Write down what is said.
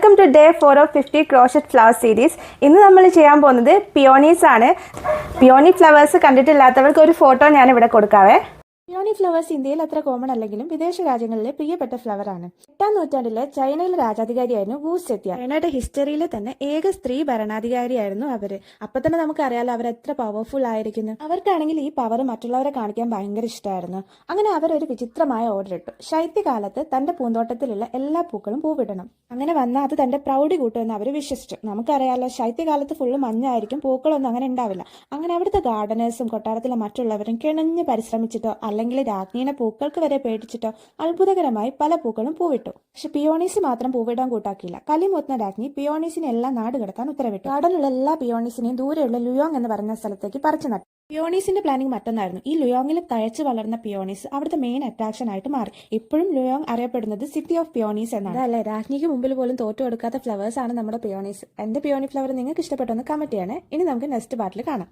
Welcome to day 4 of 50 crochet flower series. ഇന്ന് നമ്മൾ ചെയ്യാൻ പോകുന്നത് പിയോണീസ് ആണ്. പിയോണി ഫ്ലവേഴ്സ് കണ്ടിട്ടില്ലാത്തവർക്ക് ഒരു ഫോട്ടോ ഞാൻ ഇവിടെ കൊടുക്കാവേ. പിയോണി ഫ്ലവേഴ്സ് ഇന്ത്യയിൽ അത്ര കോമൺ അല്ലെങ്കിലും വിദേശ രാജ്യങ്ങളിലെ പ്രിയപ്പെട്ട ഫ്ലവർ ആണ്. 8-ാം നൂറ്റാണ്ടിലെ ചൈനയിലെ രാജാധികാരിയായിരുന്നു വു സെത്യ. ചൈനയുടെ ഹിസ്റ്ററിയിലെ തന്നെ ഏക സ്ത്രീ ഭരണാധികാരിയായിരുന്നു അവര്. അപ്പൊ തന്നെ നമുക്കറിയാലോ അവർ എത്ര പവർഫുൾ ആയിരിക്കുന്നു. അവർക്കാണെങ്കിൽ ഈ പവർ മറ്റുള്ളവരെ കാണിക്കാൻ ഭയങ്കര ഇഷ്ടമായിരുന്നു. അങ്ങനെ അവർ ഒരു വിചിത്രമായ ഓർഡർ ഇട്ടു. ശൈത്യകാലത്ത് തന്റെ പൂന്തോട്ടത്തിലുള്ള എല്ലാ പൂക്കളും പൂവിടണം. അങ്ങനെ വന്നാൽ അത് തന്റെ പ്രൗഢി കൂട്ടുമെന്ന് അവർ വിശ്വസിച്ചു. നമുക്കറിയാലോ ശൈത്യകാലത്ത് ഫുള്ള് മഞ്ഞായിരിക്കും, പൂക്കളൊന്നും അങ്ങനെ ഉണ്ടാവില്ല. അങ്ങനെ അവിടുത്തെ ഗാർഡനേഴ്സും കൊട്ടാരത്തിലെ മറ്റുള്ളവരും കിണഞ്ഞ് പരിശ്രമിച്ചിട്ടോ അല്ലെങ്കിൽ രാജ്ഞിയുടെ പൂക്കൾക്ക് വരെ പേടിച്ചിട്ടോ അത്ഭുതകരമായി പല പൂക്കളും പൂവിട്ടു. പക്ഷെ പിയോണീസ് മാത്രം പൂവിടാൻ കൂട്ടാക്കിയില്ല. കലിമൂത്തുന്ന രാജ്ഞി പിയോണീസിനെ എല്ലാം നാട് കടത്താൻ ഉത്തരവിട്ടു. നാടിനുള്ള എല്ലാ പിയോണീസിനെയും ദൂരെയുള്ള ലുയോങ് എന്ന് പറയുന്ന സ്ഥലത്തേക്ക് പറിച്ചു നട്ടു. പിയോണീസിന്റെ പ്ലാനിങ് മറ്റൊന്നായിരുന്നു. ഈ ലുയോങ്ങിൽ തഴച്ചു വളർന്ന പിയോണീസ് അവിടുത്തെ മെയിൻ അട്രാക്ഷൻ ആയിട്ട് മാറി. ഇപ്പോഴും ലുയോങ് അറിയപ്പെടുന്നത് സിറ്റി ഓഫ് പിയോണീസ് എന്നാണ്. അല്ലെ, രാജ്ഞിക്ക് മുമ്പിൽ പോലും തോറ്റു കൊടുക്കാത്ത ഫ്ലവേഴ്സ് ആണ് നമ്മുടെ പിയോണീസ്. എന്റെ പിയോണി ഫ്ലവർ നിങ്ങൾക്ക് ഇഷ്ടപ്പെട്ടെന്ന് കമന്റ് ചെയ്യണേ. ഇനി നമുക്ക് നെക്സ്റ്റ് പാർട്ടിൽ കാണാം.